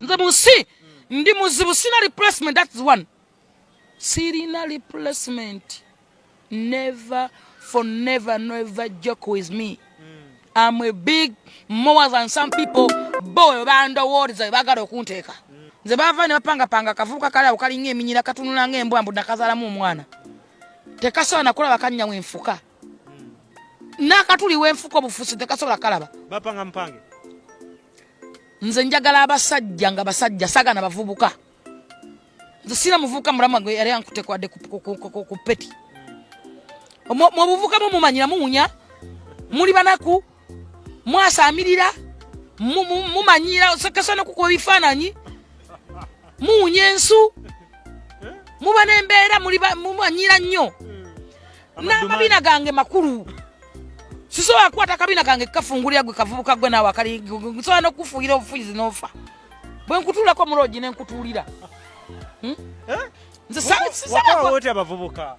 nze musi ndi muzibu sina replacement. That's one. Sirina replacement. Never joke with me. I'm a big more than some people. Boy band awards bagala okunteka. Nze bava ne panga kavuka kala ukalinga eminyira katunula ng'embwa mbu nakazala mu omwana. Tekasobola nakulaba kanya wenfuka. Nakatuli wenfuka obufusi tekasobola kalaba. Bapanga mpange. Nze njagala abasajja nga basajja sagana bavubuka. Nze sina muvuka mulamu gwe yali ankutekwadde ku peti. Mu buvuka mumanyira munya muli banaku mwasamirira mumanyira sakasana kuko bifananyi munyensu muba nembeera mumanyira nnyo n'akabina gange makulu sisobola kukwata akabina kange kafungulira gwe kavubuka gwe nawe akali nsobola n'okufuuyira obufuyizi n'ofa bwe nkutuulako muloogi ne nkutuulira nze sisawoti abavubuka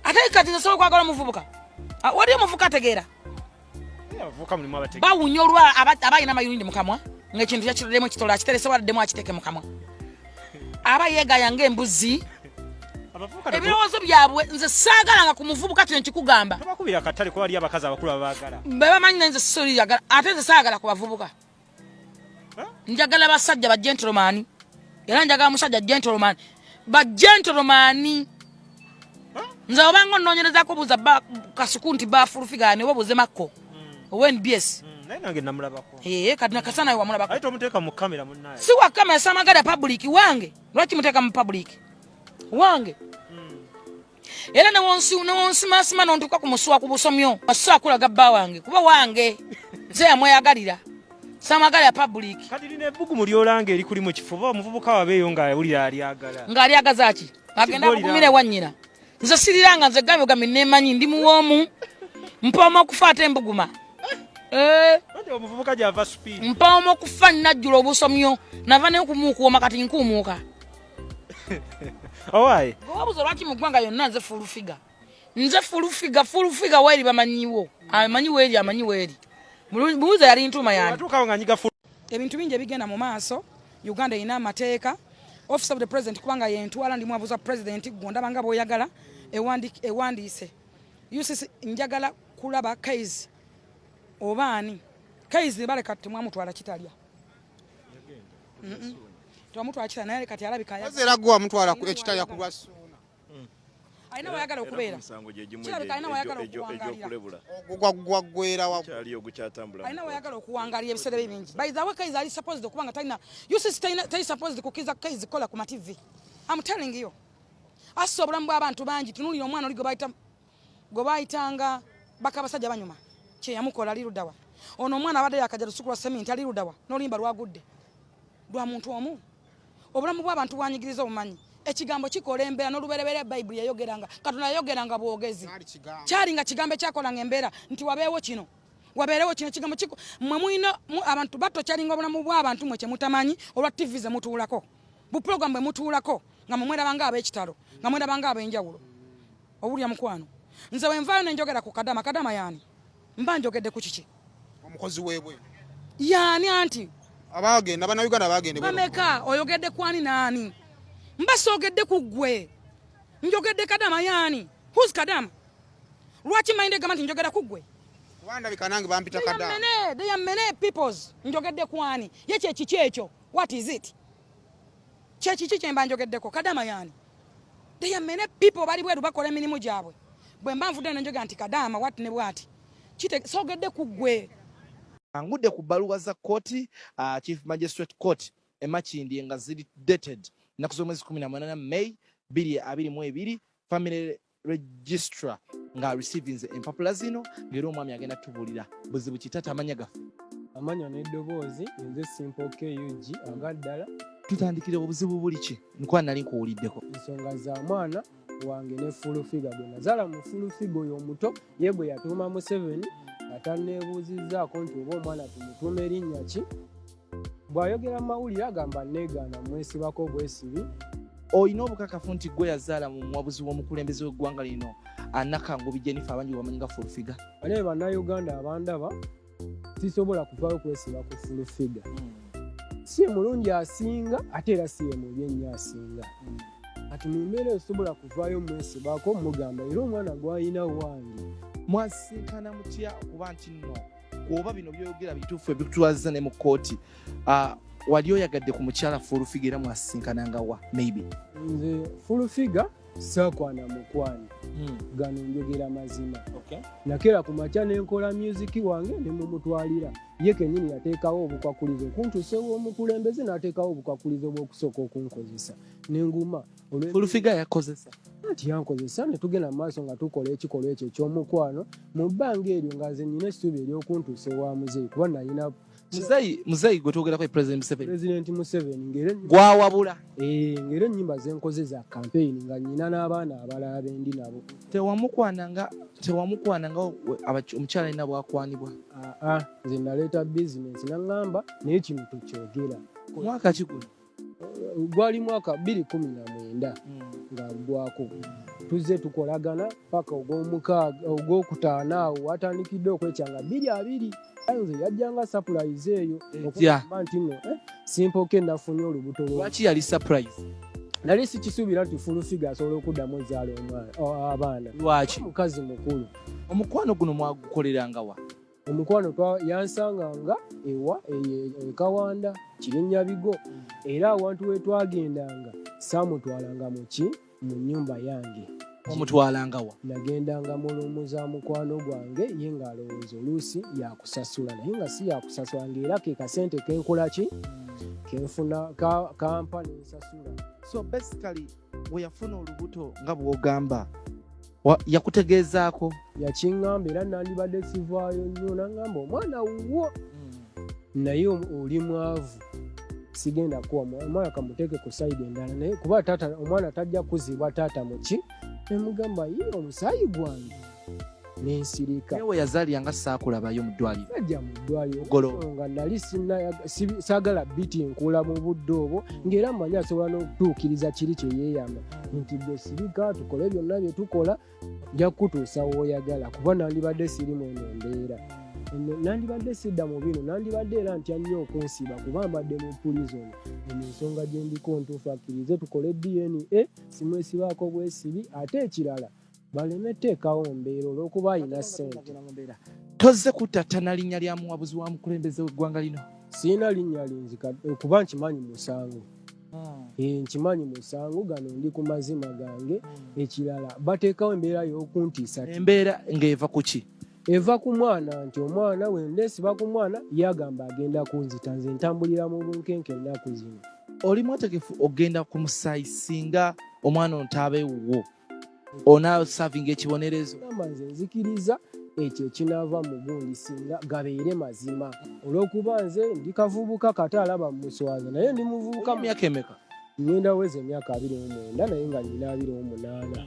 ate kati nze sobola kwagala omuvubuka wali omuvubuka ategeera bawunya olwa abalina amayundi mukamwa ng'ekintu yakirudemu ekitolo akiterese waladdemu akiteke mukamwa aba yeegaya ng'embuzi ebirowoozo byabwe nze saagalanga ku muvubuka kino nkikugamba tobakubira katale kuba wali abakazi abakulu abaagala be bamanyi nze sisooyagala ate nze saagala ku bavubuka njagala basajja ba gentleman era njagala musajja gentleman ba gentleman nze obanga onnoonyerezako buuza kasuku nti bafulufigane oba buuze makko owa NBS naye nange namulabako kati nakasana we wamulabako ate omuteeka mu kamera munnaye si wa kamera samagala public wange lwaki muteeka mu public wange era newonsimasima nontuka ku musuwa ku busomyo masuwa akulaga bba wange kuba wange nze yamweyagalira samagala ya public kati lina ebbugumu lyolanga eri kuli mu kifuba omuvubuka wabeeyo ng'awulira alyagala ng'alyagaza ki agenda kukumira ewannyina nze siriranga nze gambe nemanyi ndi muwoomu mpaoma okufa ate embuguma omuvubuka gyava speed mpaoma okufa nnajjula obusomyo nava naye okumuukuoma kati nkuumuuka owaye wabuza lwaki mu ggwanga yonna nze fulufiga weeri bamanyiwo amanyi weeri buuza yali ntuma yange ebintu bingi ebigenda mu maaso Uganda erina amateeka office of the president kubanga yentwala ndi mwabuza president gondaba nga bw'oyagala ewandiise UCC njagala kulaba kaizi obaani kaizi baleka temwamutwala kitalya twamutwala kitalya naye kati alabika era gwe wamutwala ekitalya ku lwassuuna alina wayagala okubeera gwaggwerawa alina wayagala okuwangalira ebiseera bingi by the way kaizi ali supposed okubanga talina UCC tali supposed kukiza kaizi kola ku TV. I'm telling you assa obulamu bw'abantu bangi tunulira omwana oli gwe bayitanga bakabasajja banyuma kyeyamukola ali luddawa ono omwana abadde yakajja lusukula seminti ali luddawa n'oluyimba lwagudde lwa muntu omu obulamu bw'abantu bwanyigiriza obumanyi ekigambo kikola embeera n'olubereberye Bayibuli yayogeranga Katonda yayogeranga bwogezi kyali nga kigambo ekyakolanga embeera nti wabeewo kino kigambo mmwe mulina abantu bato kyalinga obulamu bw'abantu mwe kyemutamanyi olwa TV ze mutuulako bu program bwe mutuulako nga mwerabanga ab'ekitalo nga mwerabanga ab'enjawulo obulya mukwano nze wenvaayo nenjogera ku kadama yaani mba njogedde ku kiki omukozi weebwe yaani anti abagenda bannayuganda bagende bameka oyogedde kwani naani mba soogedde ku ggwe njogedde kadama yaani who's kadama lwaki mayinde gamba nti njogera ku ggwe wandabika nange bampita kadama they are many peoples njogedde kwani ye kyekiki ekyo what is it kyekiki kyemba njogeddeko kadama yaani they are many people bali bweru bakola emirimu gyabwe bwe mba nvudde nenjogera nti kadama wati ne bwati soogedde ku ggwe angudde ku bbaluwa za kooti Chief Magistrate Court Makindye nga ziri dated ennaku z'omwezi 18 May 2022 Family Registrar nga receiving empapula zino ng'era omwami agenda tubuulira buzibu kitata amanya gafu amanya n'eddoboozi nze Simple KUG agaddala tutandikire obuzibu buli ki nkwa nali nkuwuliddeko ensonga za mwana wange ne fulufiga bwe nazaala mu fulufiga oyo omuto ye bwe yatuuma mu 7 atanneebuuzizzaako nti oba omwana tumutuuma erinnya ki bw'ayogera mu mawulire agamba neegaana mwesibako bwesibi olina obukakafu nti gwe yazaala mu muwabuzi w'omukulembeze w'eggwanga lino Nakangobi Jennifer abangi bamanyi nga fulufiga ane bannayuganda abandaba sisobola kuvaayo kwesiba ku fulufiga si mulungi asinga ate era si mubi ennyo asinga. Kati mu mbeera esobola kuvaayo mwesibako mugamba era omwana gw'alina wange. Mwasinkana mutya okuba nti nno oba bino byogera bituufu ebitwaza ne mu kkooti wali oyagadde ku mukyala Full-Figure era mwasinkananga wa maybe? Nze Full-Figure saakwana mukwano gano njogera mazima. Nakera ku makya nenkola music wange ne mumutwalira ye kennyini yateekawo obukwakulizo kuntuusewo omukulembeze n'ateekawo obukwakulizo bw'okusooka okunkozesa nenguma. Full-Figure yakozesa nti yankozesa ne tugenda mu maaso nga tukola ekikolwa ekyo eky'omukwano mu bbanga eryo nga nze nnyina essuubi ery'okuntuusa ewa muzeeyi kuba nalina muzeeyi gwe twogerako President Museveni gwawabula ng'era ennyimba ze nkoze za campaign nga nnyina n'abaana abalala bendi nabo. Tewamukwananga omukyala alina bwakwanibwa? Nze naleeta bizinensi naŋŋamba naye kino tekyogera. Mwaka ki guno? Gwali mwaka 2019 nga gwako tuzze tukolagana paka ogwokutaano awo watandikidde okwekyanga 2 nze yajjanga surprise eyo okugamba nti nno simpoke nafunye olubuto lwaki yali surprise? nali sikisuubira nti Full-Figure asobola okuddamu ezaala abaana. Lwaki? Mukazi mukulu. Omukwano guno mwagukoleranga wa? Omukwano yansanganga ewa Kawanda Kirinyabigo era awantu we twagendanga saamutwalanga mu nnyumba yange. Omutwalanga wa? Nagendanga mulumuza mukwano gwange ye ng'alowooza oluusi yakusasula naye nga si yakusasula ng'era ke kasente kenkola ki kenfuna kampa nensasula. So basically we yafuna olubuto nga bw'ogamba yakutegeezaako? Yakiŋŋamba era nandibadde sivaayo nnyo naŋŋamba omwana wuwo naye oli mwavu sigenda kuwa omwana kamuteeke ku sayidi endala naye kuba omwana tajja kuzibwa taata muki nemugamba ye omusaayi gwange nensirika. Naye we yazaaliranga saakulabayo mu ddwaliro? Najja mu ddwaliro nga nali saagala biti nkula mu budde obwo ng'era mmanyi asobola n'okutuukiriza kiri kye yeeyama nti gwe sirika tukole byonna bye tukola nja kutuusa w'oyagala kuba nandibadde siri mu eno mbeera. Nandibadde sidda mu bino nandibadde era ntya nnyo okunsiba kuba mbadde mu pulizoni. Eno ensonga gye ndiko ntuufu akkirize tukole DNA simwesibaako bwesibi ate ekirala baleme teekawo mbeera olw'okuba alina ssente. Tozze kutattana linnya lya muwabuzi wa mukulembeze w'eggwanga lino? Siina linnya linzika kuba nkimanyi musango. Nkimanyi musango gano ndi ku mazima gange. Ekirala bateekawo embeera y'okuntiisa. Embeera ng'eva ku ki? Eva ku mwana nti omwana wendesiba ku mwana yagamba agenda kunzita nze ntambulira mu bunkenke ennaku zino. Oli mwategefu ogenda ku musaayi singa omwana ono taabeewuwo onaasavinga ekibonerezo? Gamba nze nzikiriza ekyo ekinaava mu gundi singa gabeere mazima olw'okuba nze ndi kavubuka kate alaba mu muswaza naye ndi muvubuka. Myaka emeka? Ngenda weza emyaka 29 naye nga nina 28.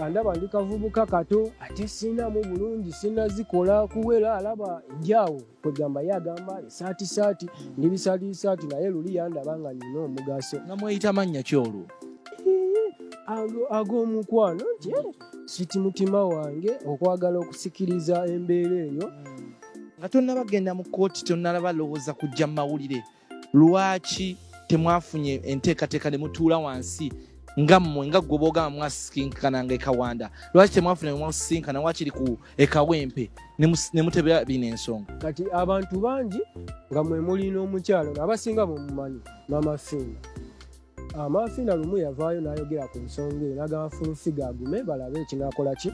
Andaba ndi kavubuka kato ate sinamu bulungi sinazikola kuwera alaba njaawo kwegamba yagamba saati ndi bisaati naye luli yandaba nga nina omugaso. Namweyita mannya ki olwo? Ag'omukwano nti siti mutima wange okwagala okusikiriza embeera eyo. Nga tonnabagenda mu kkooti tonnalaba lowooza kujja mu mawulire lwaki temwafunye enteekateeka ne mutuula wansi nga mmwe nga gwe boogamba mwasinkananga e Kawanda lwaki temwafuna mwasinkana wakiri ku Ekawempe ne mutebera bino ensonga? Kati abantu bangi nga mwe mulina omukyalo abasinga mumumanyi Mama Fina. Amafina lumu yavaayo n'ayogera ku nsonga eyo n'agamba Full-Figure agume balabe ekinakola ki.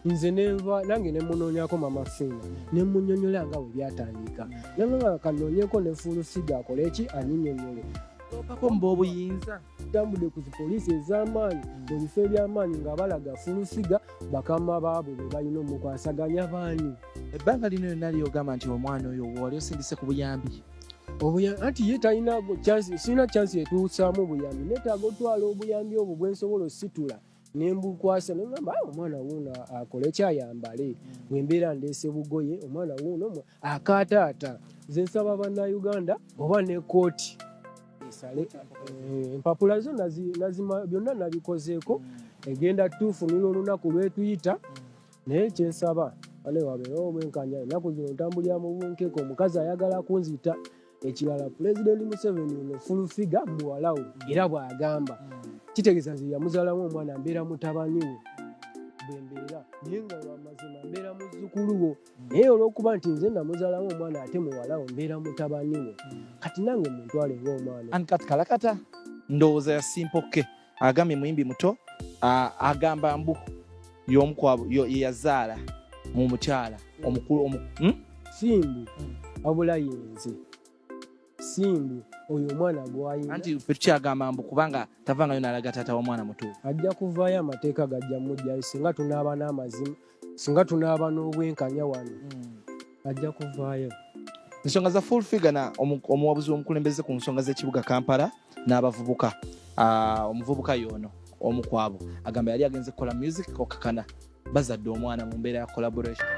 Nze nenva nange ne munoonyako Mama Fina ne munnyonnyola nga bwe byatandika nanga kanoonyeko ne Full-Figure akole eki annyonnyole. Opako mba obuyinza tambudde ku poliisi ez'amaanyi mu bifo eby'amaanyi nga balaga Full-Figure bakama baabo be balina omukwasaganya baani. Ebbanga lino lyonna lyogamba nti omwana oyo wali osindise ku buyambi? Anti ye talina sirina chansi etuusaamu obuyambi neetaaga otwala obuyambi obwo bwe nsobola ositula ne mbukwasa ne ngamba omwana wuuno akole kyayambale bwe mbeera ndeese bugoye omwana wuuno akaataata. Nze nsaba bannayuganda oba ne kkooti esale empapula zo byonna nabikozeeko egenda tufunira olunaku lwetuyita naye kyensaba ane wabeerewo obwenkanya ennaku zino ntambulira mu bunkeeko omukazi ayagala kunzita ekirala President Museveni ono full figure muwalawo era bw'agamba kitegeeza nti yamuzaalamu omwana mbeera mutabani we bwembeera naye nga lwamazima mbeera muzzukulu wo naye olw'okuba nti nze namuzaalamu omwana ate muwalawo mbeera mutabani we kati nange muntwale ng'omwana Ankati kalakata ndowooza ya simpoke agambye muyimbi muto agamba mbu ye yazaala mu mukyala omukulu Simbu abula yenze Simbu oyo omwana gwayina anti ffe tukyagamba mbu kubanga tavangayo n'alaga taata w'omwana mutuufu ajja kuvaayo amateeka gajja mujjayo singa tunaaba n'amazima singa tunaaba n'obwenkanya wano ajja kuvaayo ensonga za full figure na omuwabuzi w'omukulembeze ku nsonga z'ekibuga Kampala n'abavubuka omuvubuka y'ono omu kwabo agamba yali agenze kukola music okakana bazadde omwana mu mbeera ya collaboration